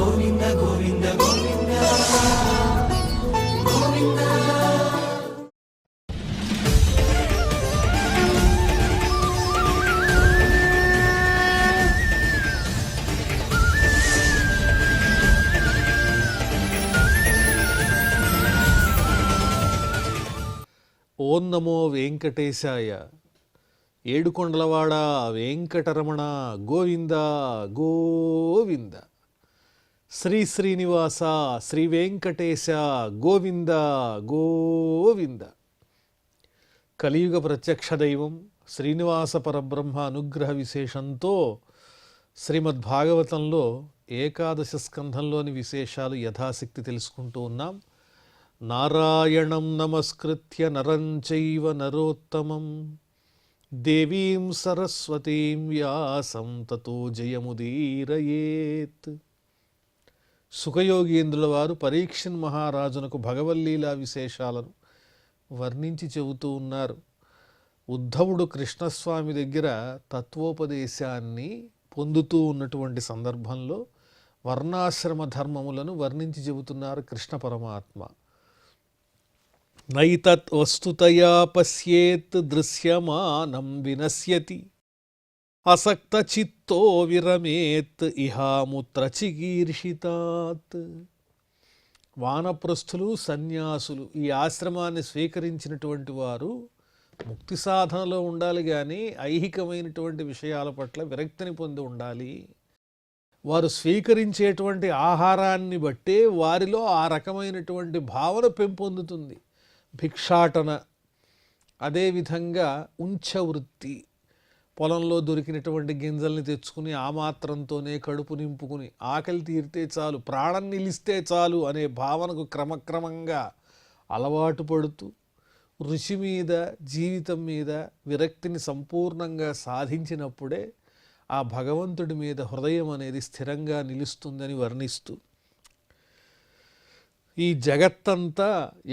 ఓం నమో వెంకటేశాయ. ఏడుకొండలవాడ వెంకటరమణ గోవింద గోవింద. శ్రీ శ్రీనివాస శ్రీ వెంకటేశ గోవింద గోవింద. కలియుగ ప్రత్యక్ష దైవం శ్రీనివాస పరబ్రహ్మ అనుగ్రహ విశేషంతో శ్రీమద్భాగవతంలో ఏకాదశ స్కంధంలోని విశేషాలు యథాశక్తి తెలుసుకుంటూ ఉన్నాం. నారాయణం నమస్కృత్య నరం చైవ నరోత్తమం దేవీం సరస్వతీం వ్యాసం తతో జయముదీరయేత్. సుఖయోగీంద్రుల వారు పరీక్షన్ మహారాజునకు భగవల్లీలా విశేషాలను వర్ణించి చెబుతూ ఉన్నారు. ఉద్ధవుడు కృష్ణస్వామి దగ్గర తత్వోపదేశాన్ని పొందుతూ ఉన్నటువంటి సందర్భంలో వర్ణాశ్రమ ధర్మములను వర్ణించి చెబుతున్నారు కృష్ణ పరమాత్మ. నైతత్ వస్తుతయా పశ్యేత్ దృశ్యమానం వినశ్యతి అసక్త చిత్తో విరమేత్ ఇహాముత్ర చికీర్షితాత్. వానప్రస్థులు సన్యాసులు ఈ ఆశ్రమాన్ని స్వీకరించినటువంటి వారు ముక్తి సాధనలో ఉండాలి, కానీ ఐహికమైనటువంటి విషయాల పట్ల విరక్తిని పొంది ఉండాలి. వారు స్వీకరించేటువంటి ఆహారాన్ని బట్టే వారిలో ఆ రకమైనటువంటి భావన పెంపొందుతుంది. భిక్షాటన, అదేవిధంగా ఉంచవృత్తి, పొలంలో దొరికినటువంటి గింజల్ని తెచ్చుకుని ఆ మాత్రంతోనే కడుపు నింపుకుని ఆకలి తీరితే చాలు, ప్రాణం నిలిస్తే చాలు అనే భావనకు క్రమక్రమంగా అలవాటు పడుతూ రుచి మీద, జీవితం మీద విరక్తిని సంపూర్ణంగా సాధించినప్పుడే ఆ భగవంతుడి మీద హృదయం అనేది స్థిరంగా నిలుస్తుందని వర్ణిస్తూ, ఈ జగత్తంతా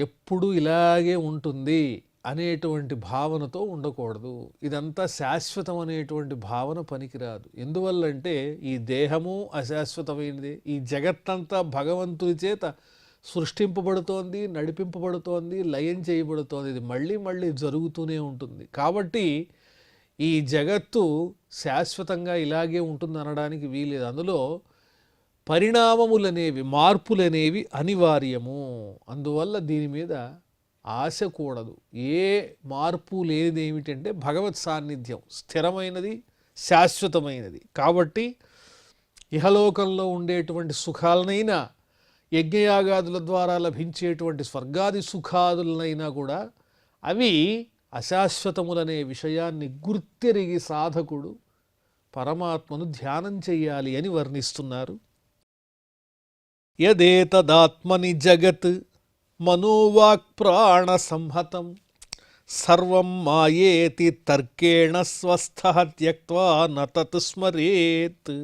ఎప్పుడు ఇలాగే ఉంటుంది అనేటువంటి భావనతో ఉండకూడదు. ఇదంతా శాశ్వతం అనేటువంటి భావన పనికిరాదు. ఎందువల్లంటే ఈ దేహము అశాశ్వతమైనది. ఈ జగత్తంతా భగవంతుని చేత సృష్టింపబడుతోంది, నడిపింపబడుతోంది, లయం చేయబడుతోంది. ఇది మళ్ళీ మళ్ళీ జరుగుతూనే ఉంటుంది. కాబట్టి ఈ జగత్తు శాశ్వతంగా ఇలాగే ఉంటుంది అనడానికి వీలేదు. అందులో పరిణామములనేవి, మార్పులనేవి అనివార్యము. అందువల్ల దీని మీద ఆశ కూడదు. ఏ మార్పు లేనిది ఏమిటంటే భగవత్ సాన్నిధ్యం స్థిరమైనది, శాశ్వతమైనది. కాబట్టి ఇహలోకంలో ఉండేటువంటి సుఖాలనైనా, యజ్ఞయాగాదుల ద్వారా లభించేటువంటి స్వర్గాది సుఖాదులనైనా కూడా అవి అశాశ్వతములనే విషయాన్ని గుర్తెరిగి సాధకుడు పరమాత్మను ధ్యానం చెయ్యాలి అని వర్ణిస్తున్నారు. యదేతదాత్మని జగత్ మనోవాక్ ప్రాణ సంహతం సర్వం మాయేతి తర్కేణ స్వస్థః త్యక్త్వా న తత్ స్మరేత్.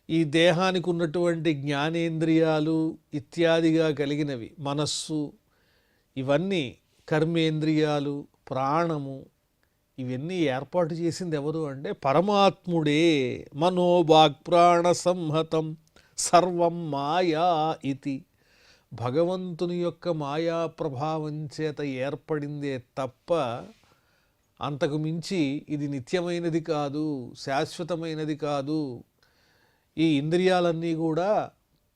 ఈ దేహానికి ఉన్నటువంటి జ్ఞానేంద్రియాలు ఇత్యాదిగా కలిగినవి, మనస్సు, ఇవన్నీ కర్మేంద్రియాలు, ప్రాణము, ఇవన్నీ ఏర్పాటు చేసింది ఎవరు అంటే పరమాత్ముడే. మనోవాక్ ప్రాణ సంహతం సర్వం మాయా ఇతి. భగవంతుని యొక్క మాయా ప్రభావం చేత ఏర్పడిందే తప్ప అంతకు మించి ఇది నిత్యమైనది కాదు, శాశ్వతమైనది కాదు. ఈ ఇంద్రియాలన్నీ కూడా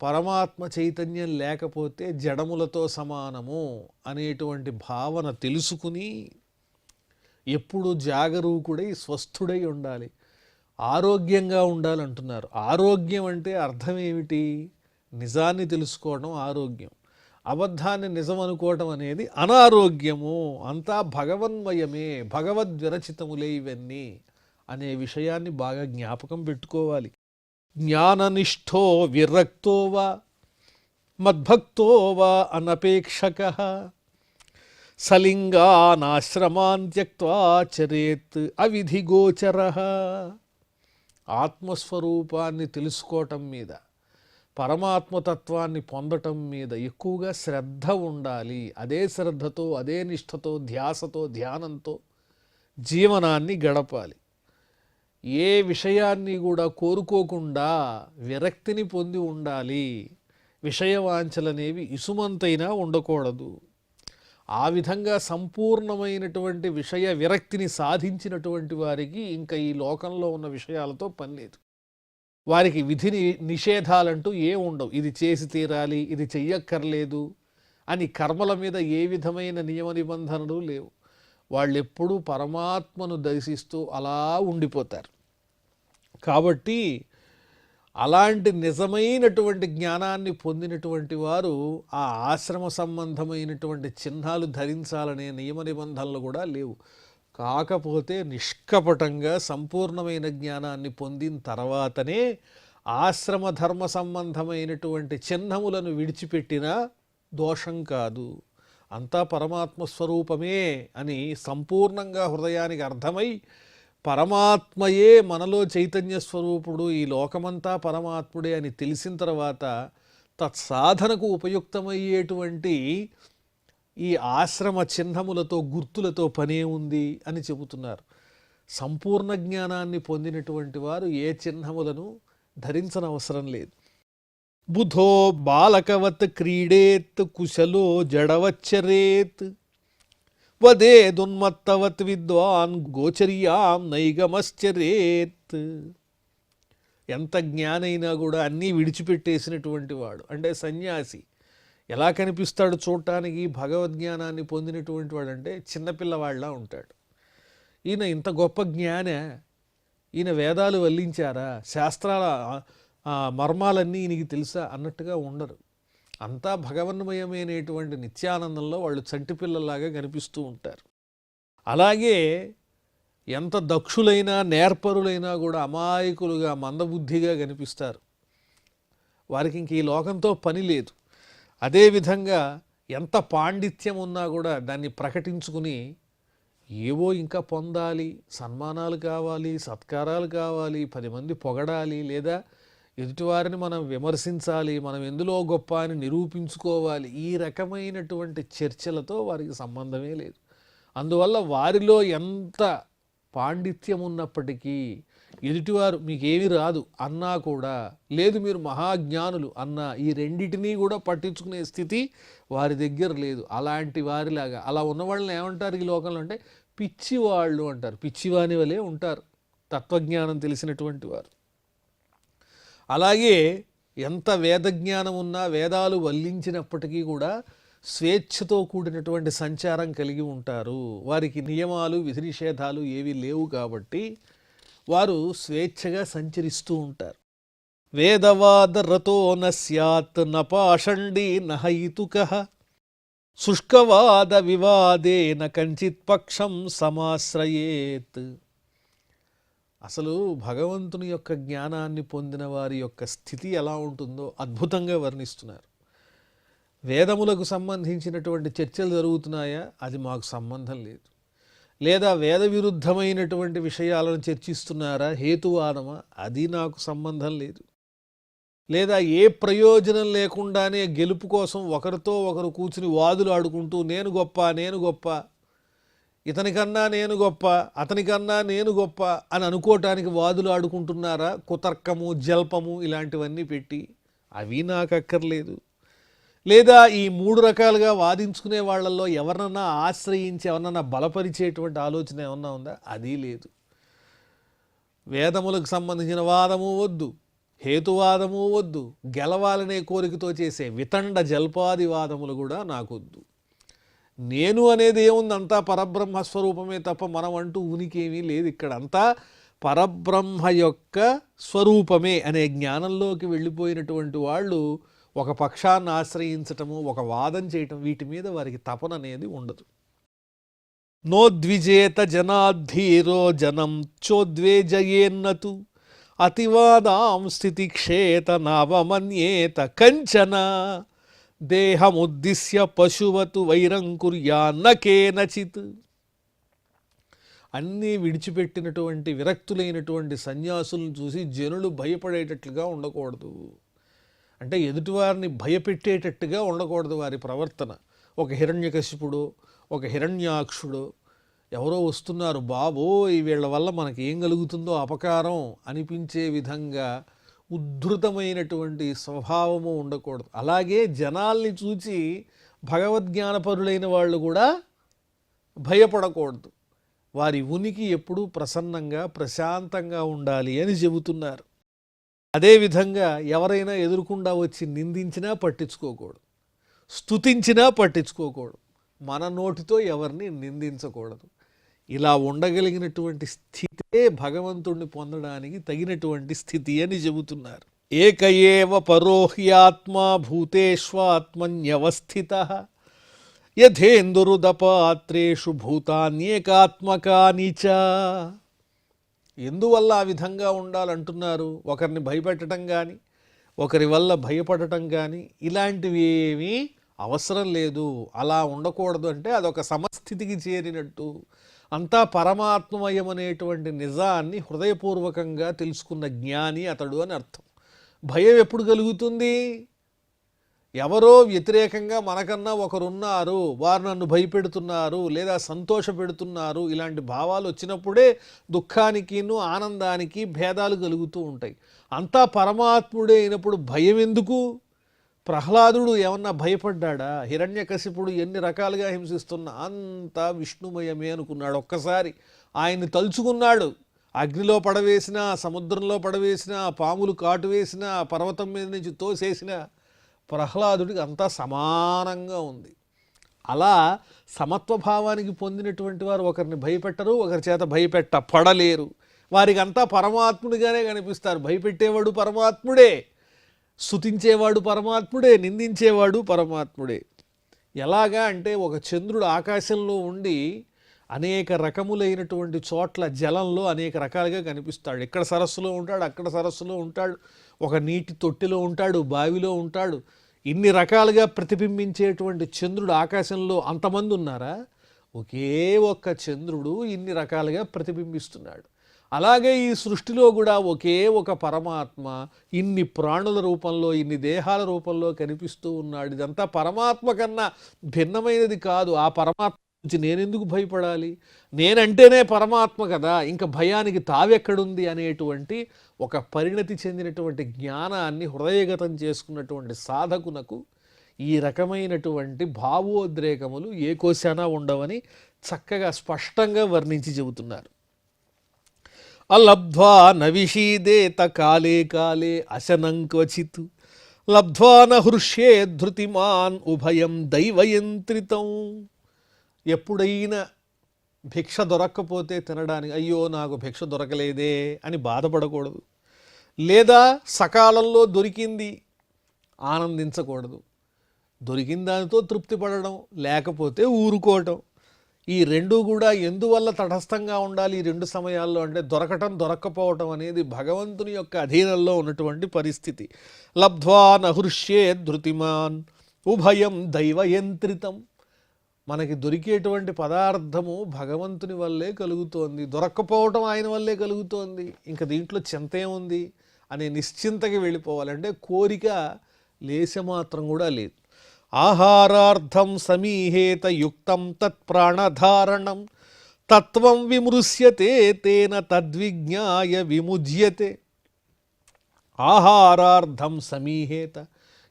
పరమాత్మ చైతన్యం లేకపోతే జడములతో సమానము అనేటువంటి భావన తెలుసుకుని ఎప్పుడు జాగరూకుడై స్వస్థుడై ఉండాలి, ఆరోగ్యంగా ఉండాలంటున్నారు. ఆరోగ్యం అంటే అర్థం ఏమిటి? నిజాన్ని తెలుసుకోవడం ఆరోగ్యం, అబద్ధాన్ని నిజం అనుకోవటం అనేది అనారోగ్యము. అంతా భగవన్మయమే, భగవద్విరచితములే ఇవన్నీ అనే విషయాన్ని బాగా జ్ఞాపకం పెట్టుకోవాలి. జ్ఞాననిష్ఠో విరక్తో వా మద్భక్తో వా అనపేక్షకః సలింగానాశ్రమాన్ త్యక్త్వా చరేత్ అవిధిగోచరః. ఆత్మస్వరూపాన్ని తెలుసుకోవటం మీద, పరమాత్మతత్వాన్ని పొందటం మీద ఎక్కువగా శ్రద్ధ ఉండాలి. అదే శ్రద్ధతో, అదే నిష్ఠతో, ధ్యాసతో, ధ్యానంతో జీవనాన్ని గడపాలి. ఏ విషయాన్ని కూడా కోరుకోకుండా విరక్తిని పొంది ఉండాలి. విషయవాంఛలనేవి ఇసుమంతైనా ఉండకూడదు. ఆ విధంగా సంపూర్ణమైనటువంటి విషయ విరక్తిని సాధించినటువంటి వారికి ఇంకా ఈ లోకంలో ఉన్న విషయాలతో పని లేదు. వారికి విధి నిషేధాలంటూ ఏం ఉండవు. ఇది చేసి తీరాలి, ఇది చెయ్యక్కర్లేదు అని కర్మల మీద ఏ విధమైన నియమ నిబంధనలు లేవు. వాళ్ళెప్పుడూ పరమాత్మను దర్శిస్తూ అలా ఉండిపోతారు. కాబట్టి అలాంటి నిజమైనటువంటి జ్ఞానాన్ని పొందినటువంటి వారు ఆ ఆశ్రమ సంబంధమైనటువంటి చిహ్నాలు ధరించాలనే నియమ నిబంధనలు కూడా లేవు. కాకపోతే నిష్కపటంగా సంపూర్ణమైన జ్ఞానాన్ని పొందిన తర్వాతనే ఆశ్రమ ధర్మ సంబంధమైనటువంటి చిహ్నములను విడిచిపెట్టినా దోషం కాదు. అంతా పరమాత్మ స్వరూపమే అని సంపూర్ణంగా హృదయానికి అర్థమై పరమాత్మయే మనలో చైతన్య స్వరూపుడు, ఈ లోకమంతా పరమాత్ముడే అని తెలిసిన తర్వాత తత్సాధనకు ఉపయుక్తమయ్యేటువంటి ఈ ఆశ్రమ చిహ్నములతో గుర్తులతో పనే ఉంది అని చెబుతున్నారు. సంపూర్ణ జ్ఞానాన్ని పొందినటువంటి వారు ఏ చిహ్నములను ధరించనవసరం లేదు. బుధో బాలకవత్ క్రీడేత్ కుశలో జడవచ్చరేత్ వదేదున్మత్తవత్ విద్వాన్ గోచర్యాం నైగమశ్చరేత్. ఎంత జ్ఞానైనా కూడా అన్నీ విడిచిపెట్టేసినటువంటి వాడు అంటే సన్యాసి ఎలా కనిపిస్తాడు చూడటానికి? భగవద్జ్ఞానాన్ని పొందినటువంటి వాడు అంటే చిన్నపిల్లవాళ్ళ ఉంటాడు. ఈయన ఇంత గొప్ప జ్ఞానే, ఈయన వేదాలు వల్లించారా, శాస్త్రాల మర్మాలన్నీ ఈయనకి తెలుసా అన్నట్టుగా ఉండరు. అంతా భగవన్మయమైనటువంటి నిత్యానందంలో వాళ్ళు చంటి పిల్లల్లాగా కనిపిస్తూ ఉంటారు. అలాగే ఎంత దక్షులైనా నేర్పరులైనా కూడా అమాయకులుగా మందబుద్ధిగా కనిపిస్తారు. వారికి ఇంక ఈ లోకంతో పని లేదు. అదేవిధంగా ఎంత పాండిత్యం ఉన్నా కూడా దాన్ని ప్రకటించుకుని ఏవో ఇంకా పొందాలి, సన్మానాలు కావాలి, సత్కారాలు కావాలి, 10 మంది పొగడాలి, లేదా ఎదుటివారిని మనం విమర్శించాలి, మనం ఎందులో గొప్ప అని నిరూపించుకోవాలి, ఈ రకమైనటువంటి చర్చలతో వారికి సంబంధమే లేదు. అందువల్ల వారిలో ఎంత పాండిత్యం ఉన్నప్పటికీ ఎదుటివారు మీకేమీ రాదు అన్నా కూడా, లేదు మీరు మహాజ్ఞానులు అన్నా, ఈ రెండిటినీ కూడా పట్టించుకునే స్థితి వారి దగ్గర లేదు. అలాంటి వారిలాగా అలా ఉన్నవాళ్ళని ఏమంటారు ఈ లోకంలో అంటే పిచ్చివాళ్ళు అంటారు. పిచ్చివాని వలే ఉంటారు తత్వజ్ఞానం తెలిసినటువంటి వారు. అలాగే ఎంత వేదజ్ఞానం ఉన్నా, వేదాలు వల్లించినప్పటికీ కూడా స్వేచ్ఛతో కూడినటువంటి సంచారం కలిగి ఉంటారు. వారికి నియమాలు విధి నిషేధాలు ఏవి లేవు కాబట్టి వారు స్వేచ్ఛగా సంచరిస్తూ ఉంటారు. వేదవాదరతో నస్యాత్ నపాషండి నహయితుకః శుష్కవాద వివాదేన కంచిత్ పక్షం సమాశ్రయేత్. అసలు భగవంతుని యొక్క జ్ఞానాన్ని పొందిన వారి యొక్క స్థితి ఎలా ఉంటుందో అద్భుతంగా వర్ణిస్తున్నారు. వేదములకు సంబంధించినటువంటి చర్చలు జరుగుతున్నాయా? అది మాకు సంబంధం లేదు. లేదా వేద విరుద్ధమైనటువంటి విషయాలను చర్చిస్తున్నారా? హేతువాదమా? అది నాకు సంబంధం లేదు. లేదా ఏ ప్రయోజనం లేకుండానే గెలుపు కోసం ఒకరితో ఒకరు కూర్చుని వాదులు ఆడుకుంటూ నేను గొప్ప, నేను గొప్ప, ఇతనికన్నా నేను గొప్ప, అతనికన్నా నేను గొప్ప అని అనుకోవటానికి వాదులు ఆడుకుంటున్నారా? కుతర్కము, జల్పము ఇలాంటివన్నీ పెట్టి, అవి నాకు అక్కర్లేదు. లేదా ఈ 3 రకాలుగా వాదించుకునే వాళ్ళల్లో ఎవరినన్నా ఆశ్రయించి ఎవరినన్నా బలపరిచేటువంటి ఆలోచన ఏమన్నా ఉందా? అది లేదు. వేదములకు సంబంధించిన వాదము వద్దు, హేతువాదము వద్దు, గెలవాలనే కోరికతో చేసే వితండ జల్పాది వాదములు కూడా నాకొద్దు. నేను అనేది ఏముంది? అంతా పరబ్రహ్మస్వరూపమే తప్ప మనం అంటూ ఉనికేమీ లేదు. ఇక్కడ అంతా పరబ్రహ్మ యొక్క స్వరూపమే అనే జ్ఞానంలోకి వెళ్ళిపోయినటువంటి వాళ్ళు ఒక పక్షాన్ని ఆశ్రయించటము, ఒక వాదం చేయటం, వీటి మీద వారికి తపన అనేది ఉండదు. నోద్విజేత జనాధీరో జనం చోద్వేజయేన్నతు అతివాదాం స్థితిక్షేత నావమన్యేత కంచన దేహముద్దిశ్య పశువతు వైరం కుర్యాన్న కేనచిత్. అన్నీ విడిచిపెట్టినటువంటి విరక్తులైనటువంటి సన్యాసులను చూసి జనులు భయపడేటట్లుగా ఉండకూడదు. అంటే ఎదుటివారిని భయపెట్టేటట్టుగా ఉండకూడదు వారి ప్రవర్తన. ఒక హిరణ్యకశిపుడు, ఒక హిరణ్యాక్షుడు ఎవరో వస్తున్నారు, బాబోయ్ వీళ్ళ వల్ల మనకి ఏం కలుగుతుందో అపకారం అనిపించే విధంగా ఉద్ధృతమైనటువంటి స్వభావము ఉండకూడదు. అలాగే జనాల్ని చూచి భగవద్జ్ఞానపరులైన వాళ్ళు కూడా భయపడకూడదు. వారి ఉనికి ఎప్పుడూ ప్రసన్నంగా ప్రశాంతంగా ఉండాలి అని చెబుతున్నారు. అదేవిధంగా ఎవరైనా ఎదురుకుండా వచ్చి నిందించినా పట్టించుకోకూడదు, స్తుతించినా పట్టించుకోకూడదు, మన నోటితో ఎవరిని నిందించకూడదు. ఇలా ఉండగలిగినటువంటి స్థితే భగవంతుణ్ణి పొందడానికి తగినటువంటి స్థితి అని చెబుతున్నారు. ఏక ఏవ పరోహ్యాత్మా భూతేష్వాత్మన్యవస్థితః యథేందురుదపాత్రేషు భూతాన్యేకాత్మకాని చ. ఎందువల్ల ఆ విధంగా ఉండాలంటున్నారు? ఒకరిని భయపెట్టడం కానీ, ఒకరి వల్ల భయపడటం కానీ ఇలాంటివి ఏమీ అవసరం లేదు. అలా ఉండకూడదు. అంటే అదొక సమస్థితికి చేరినట్టు, అంతా పరమాత్మమయం అనేటువంటి నిజాన్ని హృదయపూర్వకంగా తెలుసుకున్న జ్ఞాని అతడు అని అర్థం. భయం ఎప్పుడు కలుగుతుంది? ఎవరో వ్యతిరేకంగా మనకన్నా ఒకరున్నారు, వారు నన్ను భయపెడుతున్నారు లేదా సంతోష పెడుతున్నారు, ఇలాంటి భావాలు వచ్చినప్పుడే దుఃఖానికిను ఆనందానికి భేదాలు కలుగుతూ ఉంటాయి. అంతా పరమాత్ముడే అయినప్పుడు భయం ఎందుకు? ప్రహ్లాదుడు ఏమన్నా భయపడ్డా? హిరణ్యకశిపుడు ఎన్ని రకాలుగా హింసిస్తున్నా అంతా విష్ణుమయమే అనుకున్నాడు. ఒక్కసారి ఆయన్ని తలుచుకున్నాడు. అగ్నిలో పడవేసినా, సముద్రంలో పడవేసినా, పాములు కాటు వేసినా, పర్వతం మీద నుంచి తోసేసినా ప్రహ్లాదుడికి అంతా సమానంగా ఉంది. అలా సమత్వభావానికి పొందినటువంటి వారు ఒకరిని భయపెట్టరు, ఒకరి చేత భయపెట్టపడలేరు. వారికి అంతా పరమాత్ముడిగానే కనిపిస్తారు. భయపెట్టేవాడు పరమాత్ముడే, స్తుతించేవాడు పరమాత్ముడే, నిందించేవాడు పరమాత్ముడే. ఎలాగా అంటే ఒక చంద్రుడు ఆకాశంలో ఉండి అనేక రకములైనటువంటి చోట్ల జలంలో అనేక రకాలుగా కనిపిస్తాడు. ఇక్కడ సరస్సులో ఉంటాడు, అక్కడ సరస్సులో ఉంటాడు, ఒక నీటి తొట్టిలో ఉంటాడు, బావిలో ఉంటాడు. ఇన్ని రకాలుగా ప్రతిబింబించేటువంటి చంద్రుడు ఆకాశంలో అంతమంది ఉన్నారా? ఒకే ఒక్క చంద్రుడు ఇన్ని రకాలుగా ప్రతిబింబిస్తున్నాడు. అలాగే ఈ సృష్టిలో కూడా ఒకే ఒక పరమాత్మ ఇన్ని ప్రాణుల రూపంలో, ఇన్ని దేహాల రూపంలో కనిపిస్తూ ఉన్నాడు. ఇదంతా పరమాత్మ కన్నా భిన్నమైనది కాదు. ఆ పరమాత్మ నుంచి నేనెందుకు భయపడాలి? నేనంటేనే పరమాత్మ కదా, ఇంకా భయానికి తావెక్కడుంది అనేటువంటి ఒక పరిణతి చెందినటువంటి జ్ఞానాన్ని హృదయగతం చేసుకున్నటువంటి సాధకునకు ఈ రకమైనటువంటి భావోద్రేకములు ఏ కోశానా ఉండవని చక్కగా స్పష్టంగా వర్ణించి చెబుతున్నారు. అలబ్ధ్వా నవిషీదేత కాలే కాలే అశనం క్వచిత్ లబ్ధ్వా నహృష్యే ధృతిమాన్ ఉభయం దైవయంత్రితం. ఎప్పుడైనా భిక్ష దొరక్కపోతే తినడానికి అయ్యో నాకు భిక్ష దొరకలేదే అని బాధపడకూడదు, లేదా సకాలంలో దొరికింది ఆనందించకూడదు. దొరికిన దానితో తృప్తి పడడం, లేకపోతే ఊరుకోవటం. ఈ రెండూ కూడా ఎందువల్ల తటస్థంగా ఉండాలి ఈ రెండు సమయాల్లో అంటే దొరకటం దొరక్కపోవటం అనేది భగవంతుని యొక్క అధీనంలో ఉన్నటువంటి పరిస్థితి. లబ్ధ్వా నహృష్యే ధృతిమాన్ ఉభయం దైవయంత్రితం. మనకి దొరికేటువంటి పదార్థము భగవంతుని వల్లే కలుగుతోంది, దొరక్కపోవటం ఆయన వల్లే కలుగుతోంది. ఇంకా దీంట్లో చింతే ఉంది అనే నిశ్చింతకి వెళ్ళిపోవాలంటే కోరిక లేశమాత్రం కూడా లేదు. ఆహారార్థం సమీహేత యుక్తం తత్ప్రాణధారణం తత్వం విమృశ్యతే తేన తద్విజ్ఞాయ విముజ్యతే. ఆహారార్థం సమీహేత,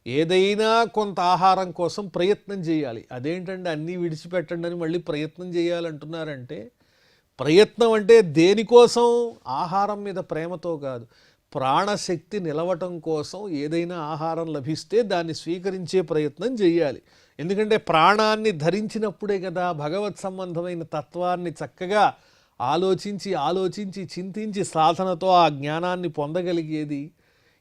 ఏదైనా కొంత ఆహారం కోసం ప్రయత్నం చేయాలి. అదేంటంటే అన్నీ విడిచిపెట్టండి అని మళ్ళీ ప్రయత్నం చేయాలంటున్నారంటే, ప్రయత్నం అంటే దేనికోసం? ఆహారం మీద ప్రేమతో కాదు, ప్రాణశక్తి నిలవటం కోసం ఏదైనా ఆహారం లభిస్తే దాన్ని స్వీకరించే ప్రయత్నం చేయాలి. ఎందుకంటే ప్రాణాన్ని ధరించినప్పుడే కదా భగవత్ సంబంధమైన తత్వాన్ని చక్కగా ఆలోచించి చింతించి సాధనతో ఆ జ్ఞానాన్ని పొందగలిగేది,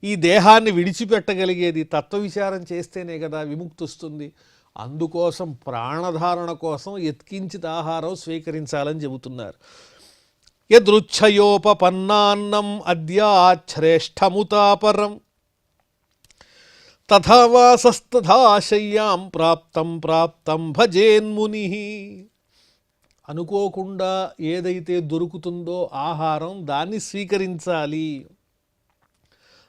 ఈ దేహాన్ని విడిచిపెట్టగలిగేది. తత్వవిచారం చేస్తేనే కదా విముక్తి వస్తుంది. అందుకోసం ప్రాణధారణ కోసం యత్కించిత్ ఆహారం స్వీకరించాలని చెబుతున్నారు. యదృచ్ఛయోపపన్నాన్నం అద్యాశ్రేష్టముతాపరం తథా వాసస్తథా శయ్యాం ప్రాప్తం భజేన్ముని. అనుకోకుండా ఏదైతే దొరుకుతుందో ఆహారం దాన్ని స్వీకరించాలి.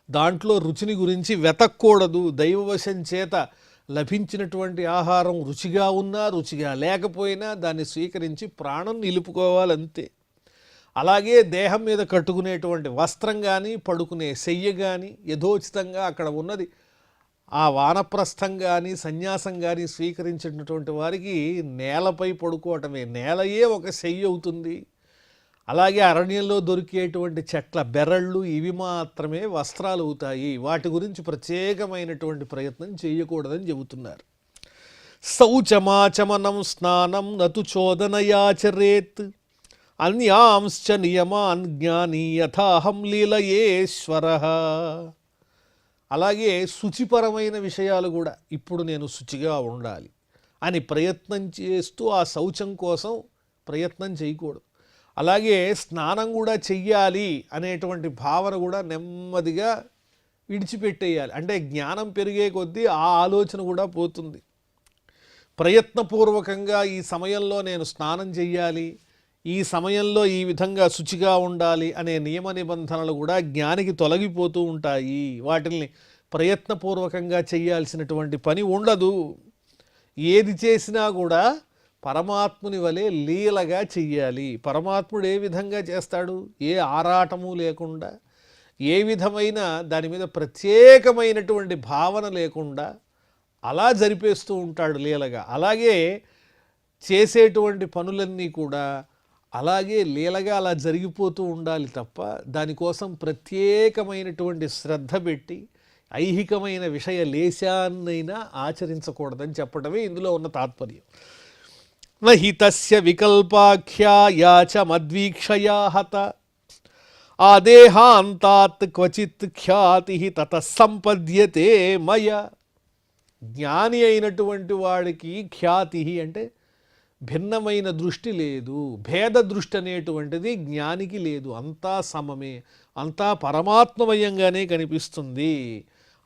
దాంట్లో రుచిని గురించి వెతక్కూడదు. దైవవశం చేత లభించినటువంటి ఆహారం రుచిగా ఉన్నా రుచిగా లేకపోయినా దాన్ని స్వీకరించి ప్రాణం నిలుపుకోవాలంతే. అలాగే దేహం మీద కట్టుకునేటువంటి వస్త్రం కానీ పడుకునే శయ్య కానీ యథోచితంగా అక్కడ ఉన్నది ఆ వానప్రస్థం కానీ సన్యాసం కానీ స్వీకరించినటువంటి వారికి నేలపై పడుకోవటమే, నేలయే ఒక శయ్య అవుతుంది. అలాగే అరణ్యంలో దొరికేటువంటి చెట్ల బెరళ్ళు ఇవి మాత్రమే వస్త్రాలు అవుతాయి. వాటి గురించి ప్రత్యేకమైనటువంటి ప్రయత్నం చేయకూడదని చెబుతున్నారు. శౌచమాచమనం స్నానం నతు చోదనయాచరేత్ అన్యాంశ్చ నియమాన్ జ్ఞాని యథాహం లీలయేశ్వర. అలాగే శుచిపరమైన విషయాలు కూడా, ఇప్పుడు నేను శుచిగా ఉండాలి అని ప్రయత్నం చేస్తూ ఆ శౌచం కోసం ప్రయత్నం చేయకూడదు. అలాగే స్నానం కూడా చెయ్యాలి అనేటువంటి భావన కూడా నెమ్మదిగా విడిచిపెట్టేయాలి. అంటే జ్ఞానం పెరిగే కొద్దీ ఆ ఆలోచన కూడా పోతుంది. ప్రయత్నపూర్వకంగా ఈ సమయంలో నేను స్నానం చెయ్యాలి, ఈ సమయంలో ఈ విధంగా శుచిగా ఉండాలి అనే నియమ నిబంధనలు కూడా జ్ఞానికి తొలగిపోతూ ఉంటాయి. వాటిని ప్రయత్నపూర్వకంగా చేయాల్సినటువంటి పని ఉండదు. ఏది చేసినా కూడా పరమాత్ముని వలె లీలగా చెయ్యాలి. పరమాత్ముడు ఏ విధంగా చేస్తాడు? ఏ ఆరాటము లేకుండా, ఏ విధమైన దాని మీద ప్రత్యేకమైనటువంటి భావన లేకుండా అలా జరిపేస్తూ ఉంటాడు లీలగా. అలాగే చేసేటువంటి పనులన్నీ కూడా అలాగే లీలగా అలా జరిగిపోతూ ఉండాలి తప్ప దానికోసం ప్రత్యేకమైనటువంటి శ్రద్ధ పెట్టి ఐహికమైన విషయ లేశాన్నైనా ఆచరించకూడదని చెప్పడమే ఇందులో ఉన్న తాత్పర్యం. నహి తస్య వికల్పాఖ్యాయా చ మద్వీక్షయా హత ఆదేహాంతాత్ క్వచిత్ ఖ్యాతి తత సంపద్యతే మయ. జ్ఞాని అయినటువంటి వాడికి ఖ్యాతి అంటే భిన్నమైన దృష్టి లేదు, భేద దృష్టి అనేటువంటిది జ్ఞానికి లేదు. అంతా సమమే, అంతా పరమాత్మమయంగానే కనిపిస్తుంది.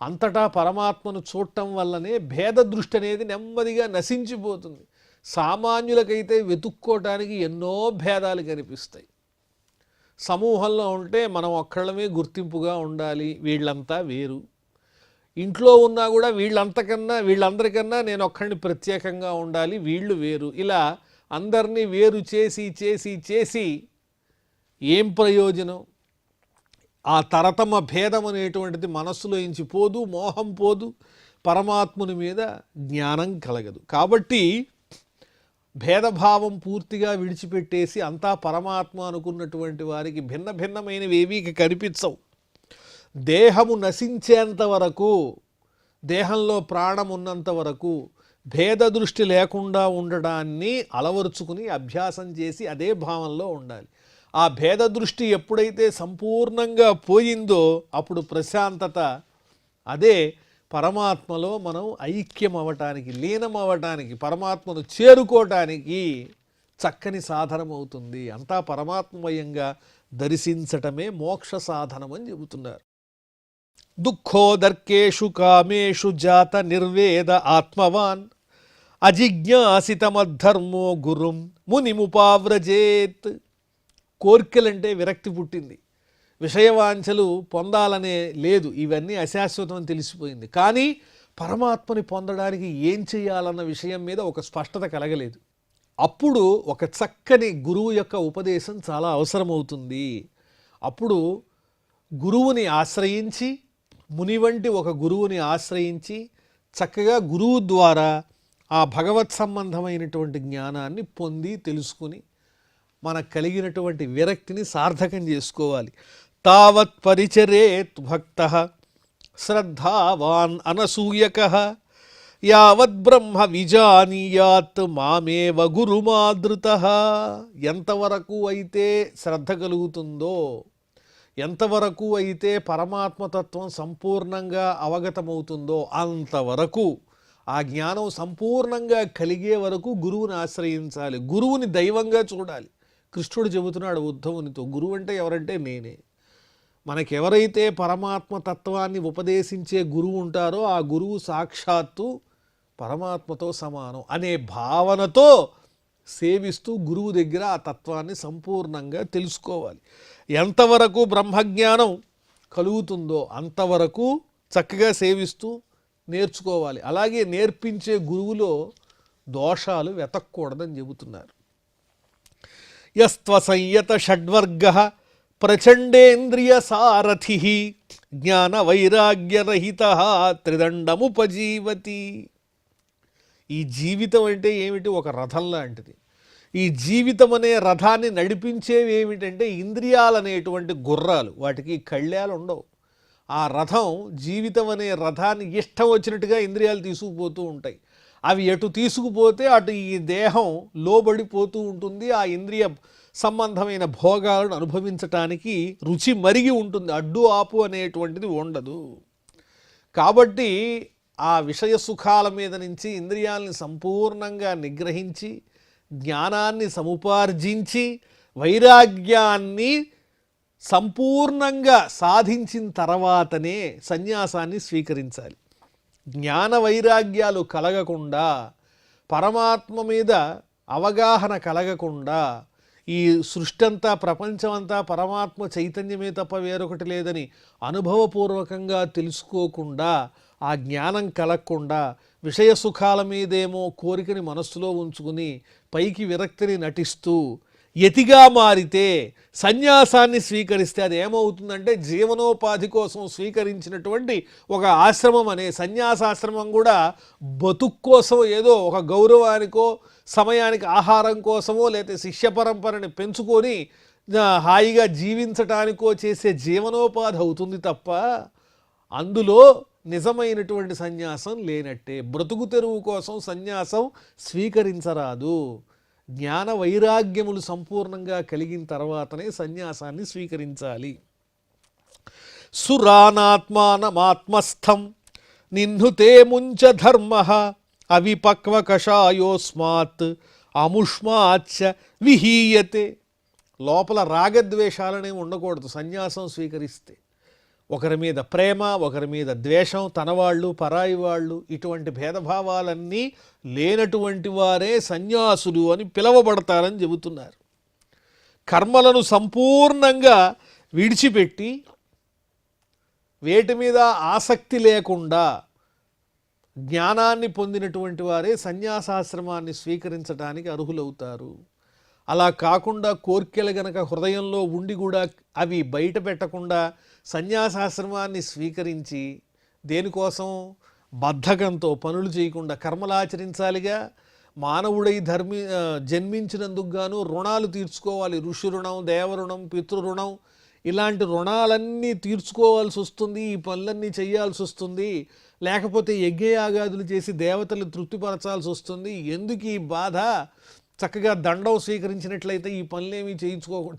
అంతటా పరమాత్మను చూడటం వల్లనే భేద దృష్టి అనేది నెమ్మదిగా నశించిపోతుంది. సామాన్యులకైతే వెతుక్కోవటానికి ఎన్నో భేదాలు కనిపిస్తాయి. సమూహంలో ఉంటే మనం ఒక్కళ్ళమే గుర్తింపుగా ఉండాలి, వీళ్ళంతా వేరు. ఇంట్లో ఉన్నా కూడా వీళ్ళందరికన్నా నేను ఒక్కడిని ప్రత్యేకంగా ఉండాలి, వీళ్ళు వేరు. ఇలా అందరినీ వేరు చేసి చేసి చేసి ఏం ప్రయోజనం? ఆ తరతమ భేదం అనేటువంటిది మనస్సులో ఇంచి పోదు, మోహం పోదు, పరమాత్ముని మీద జ్ఞానం కలగదు. కాబట్టి భేదభావం పూర్తిగా విడిచిపెట్టేసి అంతా పరమాత్మ అనుకున్నటువంటి వారికి భిన్న భిన్నమైనవి ఏవీ కనిపించవు. దేహము నశించేంత వరకు, దేహంలో ప్రాణం ఉన్నంత వరకు భేద దృష్టి లేకుండా ఉండడాన్ని అలవరుచుకుని అభ్యాసం చేసి అదే భావంలో ఉండాలి. ఆ భేద దృష్టి ఎప్పుడైతే సంపూర్ణంగా పోయిందో అప్పుడు ప్రశాంతత, అదే పరమాత్మలో మనం ఐక్యం అవ్వటానికి, లీనం అవ్వటానికి, పరమాత్మను చేరుకోవటానికి చక్కని సాధనం అవుతుంది. అంతా పరమాత్మమయంగా దర్శించటమే మోక్ష సాధనం అని చెబుతున్నారు. దుఃఖోదర్కేషు కామేషు జాత నిర్వేద ఆత్మవాన్ అజిజ్ఞాసితమద్ధర్మో గురుం మునిముపావ్రజేత్. కోర్కెలంటే విరక్తి పుట్టింది, విషయవాంఛలు పొందాలనే లేదు, ఇవన్నీ అశాశ్వతం అని తెలిసిపోయింది. కానీ పరమాత్మని పొందడానికి ఏం చేయాలన్న విషయం మీద ఒక స్పష్టత కలగలేదు. అప్పుడు ఒక చక్కని గురువు యొక్క ఉపదేశం చాలా అవసరమవుతుంది. అప్పుడు గురువుని ఆశ్రయించి, ముని వంటి ఒక గురువుని ఆశ్రయించి చక్కగా గురువు ద్వారా ఆ భగవత్ సంబంధమైనటువంటి జ్ఞానాన్ని పొంది తెలుసుకుని మనకు కలిగినటువంటి విరక్తిని సార్థకం చేసుకోవాలి. తావత్ పరిచరేత్ భక్తః శ్రద్ధావాన్ అనసూయకః యావత్ బ్రహ్మ విజానీయాత్ మామేవ గురుమాదృతః. ఎంతవరకు అయితే శ్రద్ధ కలుగుతుందో, ఎంతవరకు అయితే పరమాత్మతత్వం సంపూర్ణంగా అవగతమవుతుందో అంతవరకు, ఆ జ్ఞానం సంపూర్ణంగా కలిగే వరకు గురువుని ఆశ్రయించాలి. గురువుని దైవంగా చూడాలి. కృష్ణుడు చెబుతున్నాడు ఉద్ధవునితో, గురువు అంటే ఎవరంటే నేనే. మనకెవరైతే పరమాత్మ తత్వాన్ని ఉపదేశించే గురువు ఉంటారో ఆ గురువు సాక్షాత్తు పరమాత్మతో సమానం అనే భావనతో సేవిస్తూ గురువు దగ్గర ఆ తత్వాన్ని సంపూర్ణంగా తెలుసుకోవాలి. ఎంతవరకు బ్రహ్మజ్ఞానం కలుగుతుందో అంతవరకు చక్కగా సేవిస్తూ నేర్చుకోవాలి. అలాగే నేర్పించే గురువులో దోషాలు వెతకూడదని చెబుతున్నారు. యస్త్వ సంయత షడ్వర్గ ప్రచండేంద్రియ సారథి జ్ఞాన వైరాగ్యరహిత త్రిదండముపజీవతి. ఈ జీవితం అంటే ఏమిటి? ఒక రథం లాంటిది. ఈ జీవితం అనే రథాన్ని నడిపించేవి ఏమిటంటే ఇంద్రియాలనేటువంటి గుర్రాలు. వాటికి కళ్యాలు ఉండవు. ఆ రథం, జీవితం అనే రథాన్ని ఇష్టం వచ్చినట్టుగా ఇంద్రియాలు తీసుకుపోతూ ఉంటాయి. అవి ఎటు తీసుకుపోతే అటు ఈ దేహం లోబడిపోతూ ఉంటుంది. ఆ ఇంద్రియ సంబంధమైన భోగాలను అనుభవించటానికి రుచి మరిగి ఉంటుంది. అడ్డు ఆపు అనేటువంటిది ఉండదు. కాబట్టి ఆ విషయ సుఖాల మీద నుంచి ఇంద్రియాలని సంపూర్ణంగా నిగ్రహించి జ్ఞానాన్ని సముపార్జించి వైరాగ్యాన్ని సంపూర్ణంగా సాధించిన తర్వాతనే సన్యాసాన్ని స్వీకరించాలి. జ్ఞాన వైరాగ్యాలు కలగకుండా, పరమాత్మ మీద అవగాహన కలగకుండా, ఈ సృష్టి అంతా, ప్రపంచమంతా పరమాత్మ చైతన్యమే తప్ప వేరొకటి లేదని అనుభవపూర్వకంగా తెలుసుకోకుండా, ఆ జ్ఞానం కలగకుండా విషయ సుఖాల మీదేమో కోరికని మనస్సులో ఉంచుకుని పైకి విరక్తిని నటిస్తూ యతిగా మారితే, సన్యాసాన్ని స్వీకరిస్తే అది ఏమవుతుందంటే జీవనోపాధి కోసం స్వీకరించినటువంటి ఒక ఆశ్రమం అనే సన్యాసాశ్రమం కూడా బతుకు కోసం ఏదో ఒక గౌరవానికో సమయానికి ఆహారం కోసమో లేకపోతే శిష్య పరంపరని పెంచుకొని హాయిగా జీవించటానికో చేసే జీవనోపాధి అవుతుంది తప్ప అందులో నిజమైనటువంటి సన్యాసం లేనట్టే. బ్రతుకు తెరువు కోసం సన్యాసం స్వీకరించరాదు. జ్ఞాన వైరాగ్యములు సంపూర్ణంగా కలిగిన తర్వాతనే సన్యాసాన్ని స్వీకరించాలి. సురానాత్మానమాత్మస్థం నిహ్నుతే ముంచ ధర్మ అవిపక్వ కషాయోస్మాత్ అముష్మాచ్చ విహీయతే. లోపల రాగద్వేషాలనే ఉండకూడదు సన్యాసం స్వీకరిస్తే. ఒకరి మీద ప్రేమ, ఒకరి మీద ద్వేషం, తనవాళ్ళు పరాయి వాళ్ళు, ఇటువంటి భేదభావాలన్నీ లేనటువంటి వారే సన్యాసులు అని పిలవబడతారని చెబుతున్నారు. కర్మలను సంపూర్ణంగా విడిచిపెట్టి వేటి మీద ఆసక్తి లేకుండా జ్ఞానాన్ని పొందినటువంటి వారే సన్యాసాశ్రమాన్ని స్వీకరించడానికి అర్హులవుతారు. అలా కాకుండా కోర్కెలు గనక హృదయంలో ఉండి కూడా అవి బయట పెట్టకుండా సన్యాసాశ్రమాన్ని స్వీకరించి దేనికోసం బద్ధకంతో పనులు చేయకుండా కర్మలాచరించాలిగా. మానవుడై జన్మించినందుకు గాను రుణాలు తీర్చుకోవాలి. ఋషి రుణం, దేవరుణం, పితృరుణం, ఇలాంటి రుణాలన్నీ తీర్చుకోవాల్సి వస్తుంది. ఈ పనులన్నీ చేయాల్సి వస్తుంది. లేకపోతే యజ్ఞయాగాదులు చేసి దేవతలు తృప్తిపరచాల్సి వస్తుంది. ఎందుకు ఈ బాధ? చక్కగా దండం స్వీకరించినట్లయితే ఈ పనులేమీ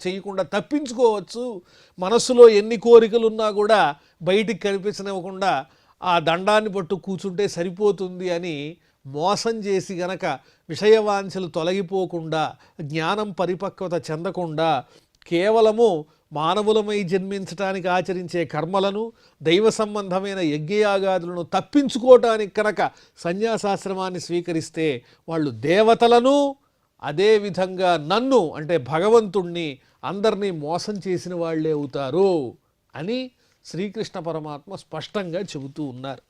చేయకుండా తప్పించుకోవచ్చు. మనస్సులో ఎన్ని కోరికలు ఉన్నా కూడా బయటికి కనిపించనివ్వకుండా ఆ దండాన్ని పట్టు కూర్చుంటే సరిపోతుంది అని మోసం చేసి గనక విషయవాంఛలు తొలగిపోకుండా, జ్ఞానం పరిపక్వత చెందకుండా కేవలము మానవులమై జన్మించటానికి ఆచరించే కర్మలను, దైవ సంబంధమైన యజ్ఞయాగాదులను తప్పించుకోవటానికి కనుక సన్యాసాశ్రమాన్ని స్వీకరిస్తే వాళ్ళు దేవతలను, అదేవిధంగా నన్ను అంటే భగవంతుణ్ణి, అందరినీ మోసం చేసిన వాళ్ళే అవుతారు అని శ్రీకృష్ణ పరమాత్మ స్పష్టంగా చెబుతూ ఉన్నారు.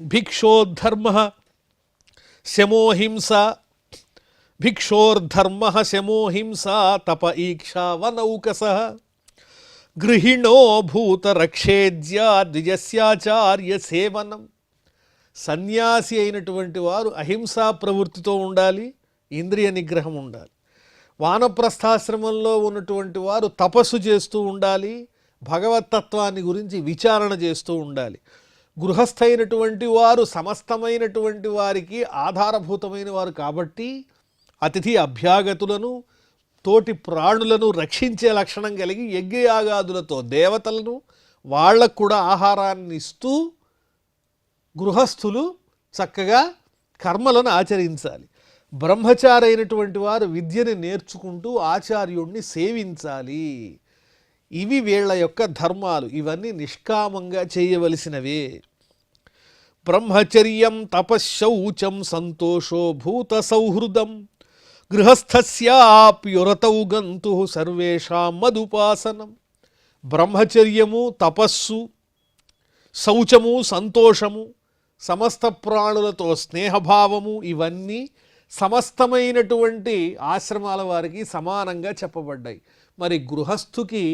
భిక్షోద్ధర్మ శమోహింస, భిక్షోర్ధర్మ శమోహింస తప ఈక్షావనౌకస గృహిణో భూత రక్షేజ్య ద్విజస్యాచార్య సేవనం. సన్యాసి అయినటువంటి వారు అహింసా ప్రవృత్తితో ఉండాలి, ఇంద్రియ నిగ్రహం ఉండాలి. వానప్రస్థాశ్రమంలో ఉన్నటువంటి వారు తపస్సు చేస్తూ ఉండాలి, భగవత్తత్వాన్ని గురించి విచారణ చేస్తూ ఉండాలి. గృహస్థైనటువంటి వారు సమస్తమైనటువంటి వారికి ఆధారభూతమైన వారు కాబట్టి అతిథి అభ్యాగతులను, తోటి ప్రాణులను రక్షించే లక్షణం కలిగి యజ్ఞయాగాదులతో దేవతలను వాళ్లకు కూడా ఆహారాన్ని ఇస్తూ గృహస్థులు చక్కగా కర్మలను ఆచరించాలి. బ్రహ్మచారి అయినటువంటి వారు విద్యని నేర్చుకుంటూ ఆచార్యుణ్ణి సేవించాలి. ఇవి వీళ్ళ యొక్క ధర్మాలు. ఇవన్నీ నిష్కామంగా చేయవలసినవే. బ్రహ్మచర్యం తపశ్శౌచం సంతోషో భూత సౌహృదం గృహస్థస్యాప్యురతౌ గంతు సర్వేషాం మదుపాసనం. బ్రహ్మచర్యము, తపస్సు, శౌచము, సంతోషము, సమస్త ప్రాణులతో స్నేహభావము, ఇవన్నీ సమస్తమైనటువంటి ఆశ్రమాల వారికి సమానంగా చెప్పబడ్డాయి. మరి గృహస్థుకి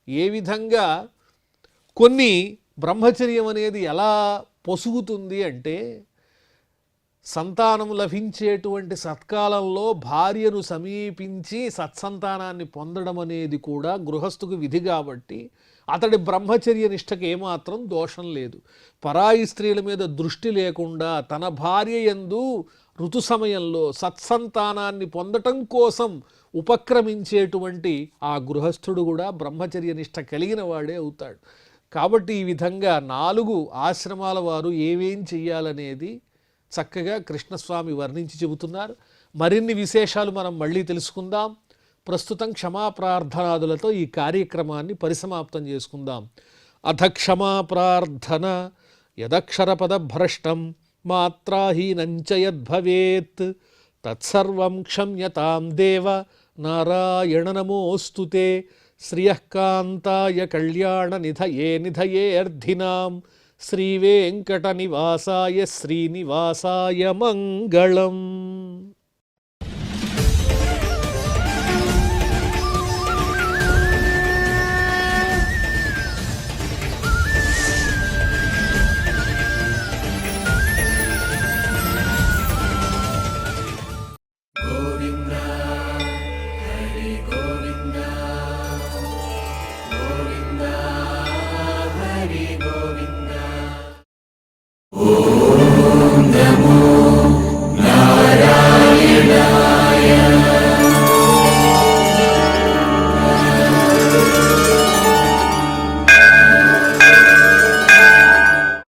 ఏ విధంగా కొన్ని బ్రహ్మచర్యం అనేది ఎలా పొసుగుతుంది అంటే, సంతానం లభించేటువంటి సత్కాలంలో భార్యను సమీపించి సత్సంతానాన్ని పొందడం అనేది కూడా గృహస్థుకు విధి కాబట్టి అతడి బ్రహ్మచర్య నిష్టకి ఏమాత్రం దోషం లేదు. పరాయి స్త్రీల మీద దృష్టి లేకుండా తన భార్య యందు ఋతు సమయంలో సత్సంతానాన్ని పొందటం కోసం ఉపక్రమించేటువంటి ఆ గృహస్థుడు కూడా బ్రహ్మచర్య నిష్ట కలిగిన వాడే అవుతాడు. కాబట్టి ఈ విధంగా 4 ఆశ్రమాల వారు ఏమేం చెయ్యాలనేది చక్కగా కృష్ణస్వామి వర్ణించి చెబుతున్నారు. మరిన్ని విశేషాలు మనం మళ్ళీ తెలుసుకుందాం. ప్రస్తుతం క్షమాప్రార్థనాదులతో ఈ కార్యక్రమాన్ని పరిసమాప్తం చేసుకుందాం. అథ క్షమాప్రార్థన. యదక్షరపదభ్రష్టం మాత్రాహీనంచ యద్భవేత్ తత్సర్వం క్షమ్యతాం దేవ నారాయణ నమోస్తుతే. శ్రియఃకాంతాయ కళ్యాణ నిధయే నిధయేర్ధినాం శ్రీవేంకట నివాసాయ శ్రీనివాసాయ మంగళం.